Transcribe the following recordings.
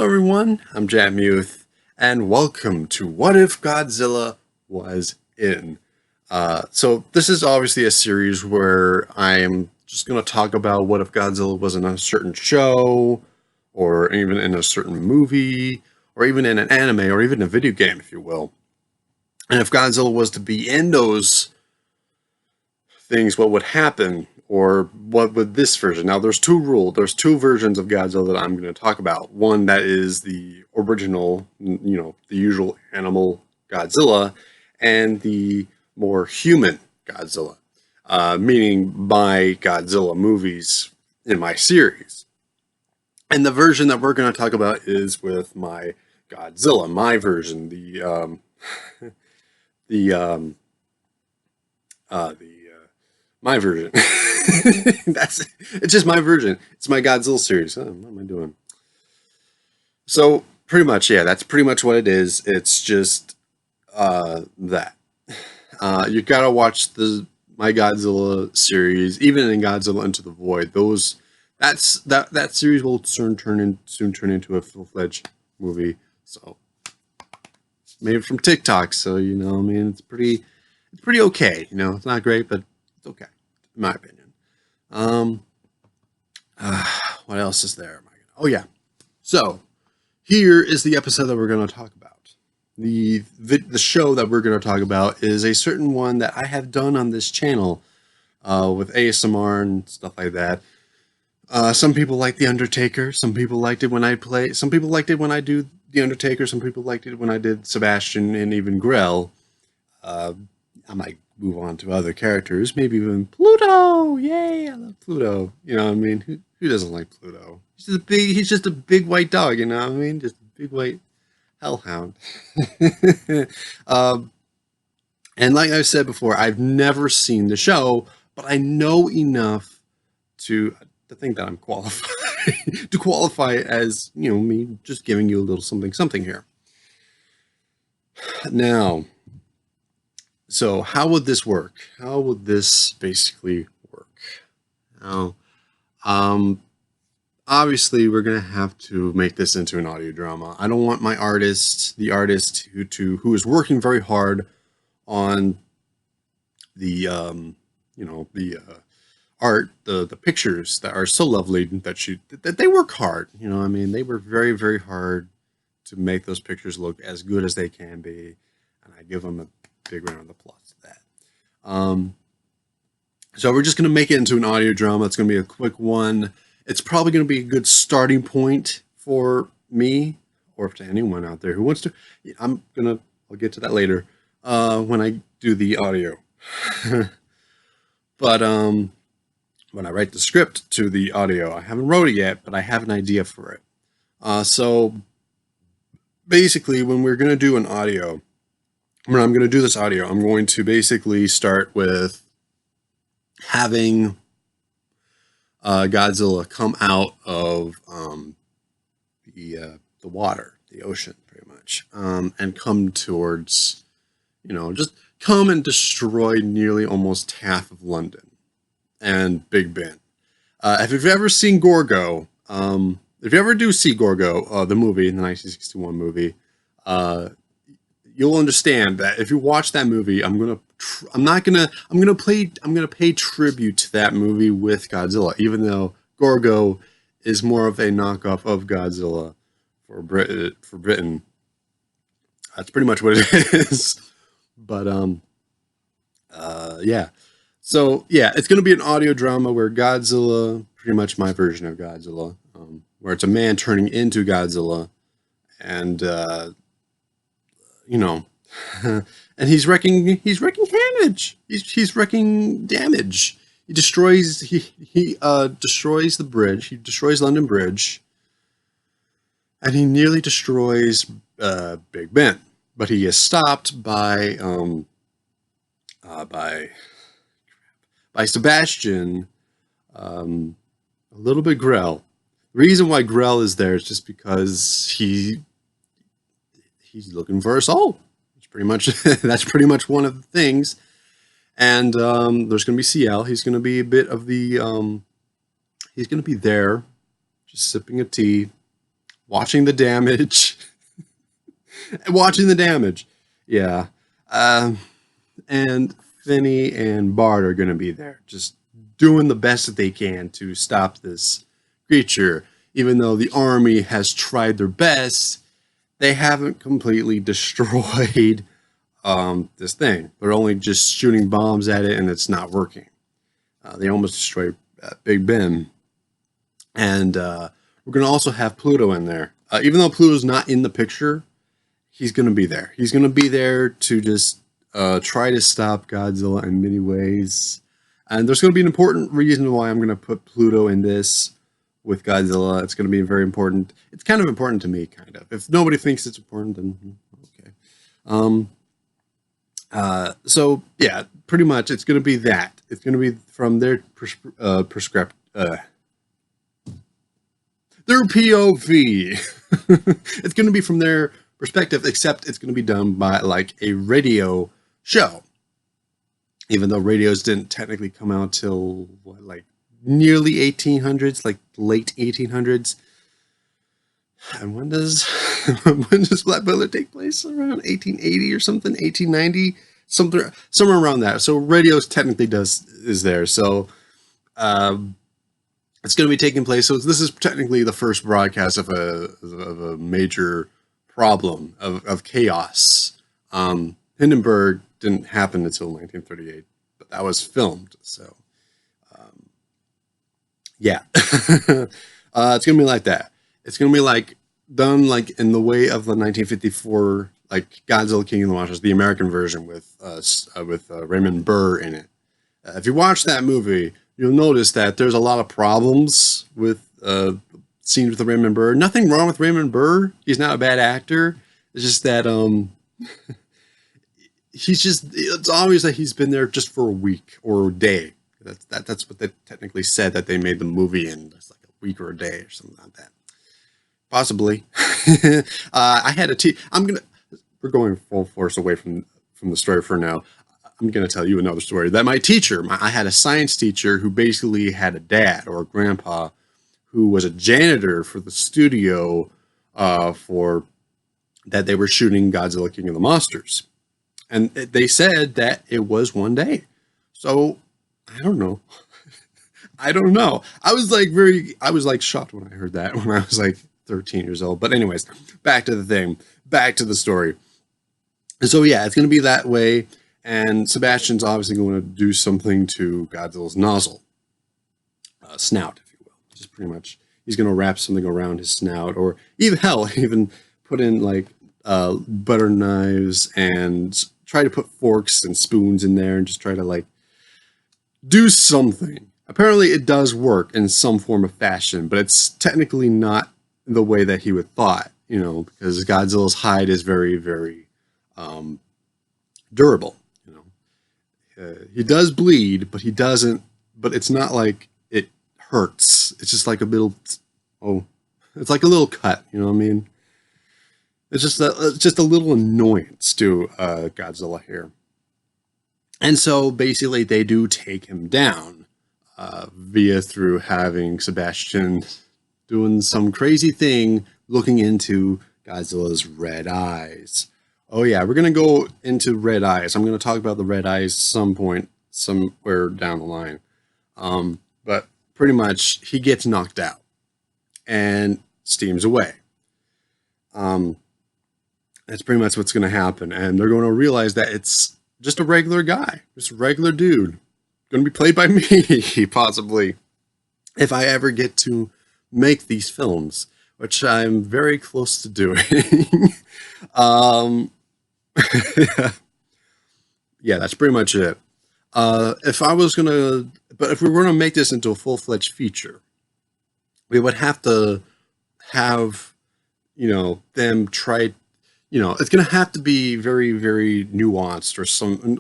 Hello everyone, I'm Jammuth, and welcome to What If Godzilla Was In. So this is obviously a series where I am just going to talk about what if Godzilla was in a certain show, or even in a certain movie, or even in an anime, or even a video game, if you will. And if Godzilla was to be in those things, what would happen, or what would this version? Now, there's two versions of Godzilla that I'm going to talk about. One that is the original, the usual animal Godzilla, and the more human Godzilla, meaning my Godzilla movies in my series. And the version that we're going to talk about is with my Godzilla, my version, the my version. It's just my version. It's my Godzilla series. Oh, what am I doing? So pretty much, yeah, that's pretty much what it is. It's just that. You gotta watch the my Godzilla series, even in Godzilla Into the Void. That series will soon turn into a full-fledged movie. So made from TikTok, so I mean, it's pretty okay. It's not great, but it's okay, in my opinion. What else is there? Oh yeah. So here is the episode that we're going to talk about. The show that we're going to talk about is a certain one that I have done on this channel with ASMR and stuff like that. Some people like The Undertaker. Some people liked it when I play. Some people liked it when I do The Undertaker. Some people liked it when I did Sebastian and even Grell. I might move on to other characters, maybe even Pluto. Yay, I love Pluto. You know what I mean? Who doesn't like Pluto? He's just a big white dog, you know what I mean? Just a big white hellhound. And like I said before, I've never seen the show, but I know enough to think that I'm qualified to qualify as, me just giving you a little something here. Now, so how would this work? How would this basically work? Now, obviously we're gonna have to make this into an audio drama. I don't want the artist who is working very hard on the art, the pictures that are so lovely that they work hard. I mean, they work very, very hard to make those pictures look as good as they can be, and I give them a big round of applause to that. So we're just going to make it into an audio drama. It's going to be a quick one. It's probably going to be a good starting point for me, or to anyone out there who wants to. I'll get to that later when I do the audio. But when I write the script to the audio, I haven't wrote it yet, but I have an idea for it. So basically, when we're going to do an audio, when I'm going to do this audio, I'm going to basically start with having Godzilla come out of the water, the ocean, pretty much, and come towards, just come and destroy nearly almost half of London and Big Ben. If you've ever seen Gorgo, if you ever do see Gorgo, the movie, the 1961 movie, you'll understand that if you watch that movie, I'm gonna pay tribute to that movie with Godzilla, even though Gorgo is more of a knockoff of Godzilla for Britain. That's pretty much what it is. But yeah. So yeah, it's gonna be an audio drama where Godzilla, pretty much my version of Godzilla, where it's a man turning into Godzilla, and and he's wrecking damage. He's wrecking damage. He destroys destroys the bridge. He destroys London Bridge, and he nearly destroys Big Ben. But he is stopped by Sebastian, a little bit Grell. The reason why Grell is there is just because he's looking for a soul. That's pretty much one of the things. And there's going to be CL. He's going to be a bit of the. He's going to be there, just sipping a tea, watching the damage, watching the damage. Yeah. Um, and Finney and Bart are going to be there, just doing the best that they can to stop this creature. Even though the army has tried their best, they haven't completely destroyed this thing. They're only just shooting bombs at it, and it's not working. They almost destroyed Big Ben, and we're going to also have Pluto in there. Even though Pluto's not in the picture, he's going to be there. He's going to be there to just try to stop Godzilla in many ways. And there's going to be an important reason why I'm going to put Pluto in this with Godzilla. It's going to be very important. It's kind of important to me, kind of. If nobody thinks it's important, then okay. So yeah, pretty much it's going to be that. It's going to be from their their POV. It's going to be from their perspective, except it's going to be done by like a radio show. Even though radios didn't technically come out till what, like nearly 1800s, like late 1800s. And when does Black Butler take place? Around 1880 or something, 1890, somewhere around that. So radios technically is there. So it's going to be taking place. So this is technically the first broadcast of a major problem of chaos. Hindenburg didn't happen until 1938, but that was filmed. So yeah, it's going to be like that. It's going to be like done like in the way of the 1954, like Godzilla King of the Monsters, the American version with Raymond Burr in it. If you watch that movie, you'll notice that there's a lot of problems with scenes with Raymond Burr. Nothing wrong with Raymond Burr. He's not a bad actor. It's just that it's obvious that he's been there just for a week or a day. That's what they technically said that they made the movie in. It's like a week or a day or something like that. Possibly. I had we're going full force away from the story for now. I'm going to tell you another story that my teacher, I had a science teacher who basically had a dad or a grandpa who was a janitor for the studio for that they were shooting Godzilla King of the Monsters. And they said that it was one day. So I don't know. I don't know. I was like shocked when I heard that when I was like 13 years old. But anyways, back to the thing, back to the story. So yeah, it's going to be that way. And Sebastian's obviously going to do something to Godzilla's nozzle, snout, if you will. Just pretty much, he's going to wrap something around his snout, or even put in like butter knives and try to put forks and spoons in there and just try to like do something. Apparently it does work in some form of fashion, but it's technically not the way that he would thought, because Godzilla's hide is very, very durable. He does bleed, but he doesn't, but it's not like it hurts. It's just like it's like a little cut, you know what I mean? It's just a little annoyance to Godzilla here. And so basically they do take him down through having Sebastian doing some crazy thing looking into Godzilla's red eyes. Oh yeah, we're going to go into red eyes. I'm going to talk about the red eyes some point, somewhere down the line. But pretty much he gets knocked out and steams away. That's pretty much what's going to happen. And they're going to realize that it's just a regular guy, just a regular dude. Going to be played by me, possibly, if I ever get to make these films, which I'm very close to doing. Yeah, that's pretty much it. If we were going to make this into a full-fledged feature, we would have to have, them try, it's going to have to be very, very nuanced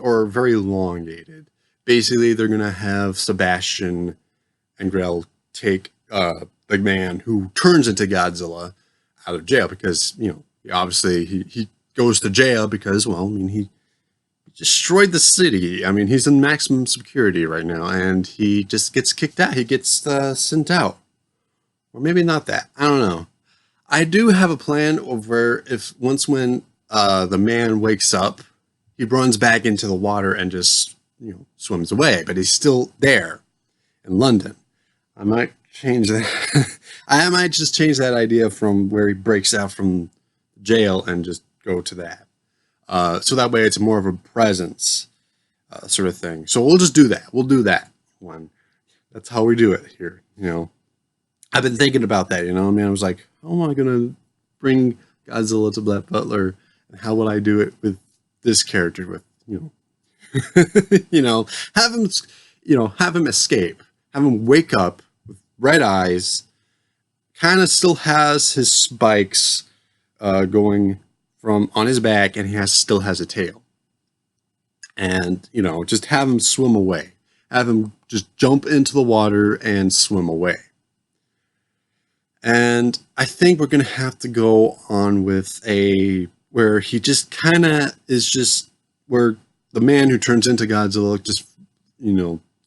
or very elongated. Basically, they're going to have Sebastian and Grell take the man who turns into Godzilla out of jail because, obviously he goes to jail because, he destroyed the city. I mean, he's in maximum security right now, and he just gets kicked out. He gets sent out. Or maybe not that. I don't know. I do have a plan of where if once when the man wakes up, he runs back into the water and just swims away, but he's still there in London. I might change that. I might just change that idea from where he breaks out from jail and just go to that. So that way it's more of a presence sort of thing. So we'll just do that. We'll do that one. That's how we do it here. I've been thinking about that. I mean, I was like, how am I gonna bring Godzilla to Black Butler, and how would I do it with this character? With have him, have him escape, have him wake up with red eyes, kind of still has his spikes going from on his back, and still has a tail, and just have him swim away, have him just jump into the water and swim away. And I think we're going to have to go on with where he just kind of is just where the man who turns into Godzilla just,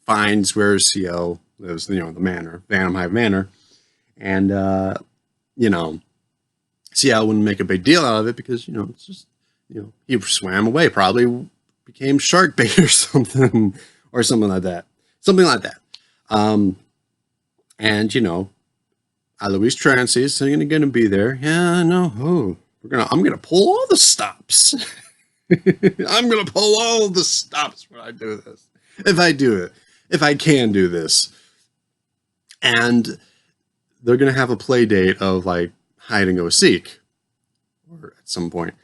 finds where CL lives, the manor, Phantom Hive Manor. And, CL wouldn't make a big deal out of it because, it's just, he swam away, probably became shark bait or something, or something like that. Something like that. And, Alois Trancy is going to be there. Yeah, no. Oh, I'm gonna pull all the stops. I'm gonna pull all the stops when I do this. If I do it, if I can do this, and they're gonna have a play date of like hide and go seek, or at some point.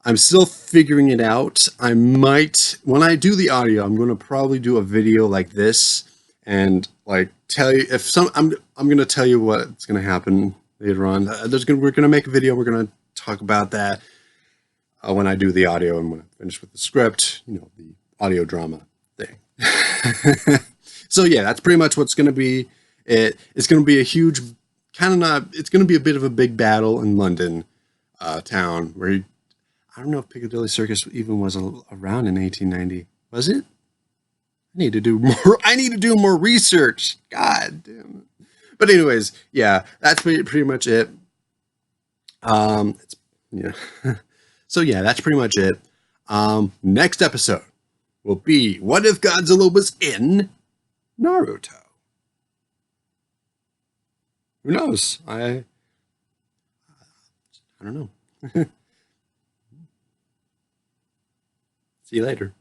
I'm still figuring it out. I might, when I do the audio, I'm gonna probably do a video like this and like tell you if I'm gonna tell you what's gonna happen later on. We're gonna make a video. We're gonna talk about that when I do the audio and when I finish with the script. The audio drama thing. So yeah, that's pretty much what's gonna be. It's gonna be a huge kind of not. It's gonna be a bit of a big battle in London town where I don't know if Piccadilly Circus even was around in 1890. Was it? I need to do more. I need to do more research. God damn it. But anyways, yeah, that's pretty much it. Yeah. So yeah, that's pretty much it. Next episode will be what if Godzilla was in Naruto? Who knows? I don't know. See you later.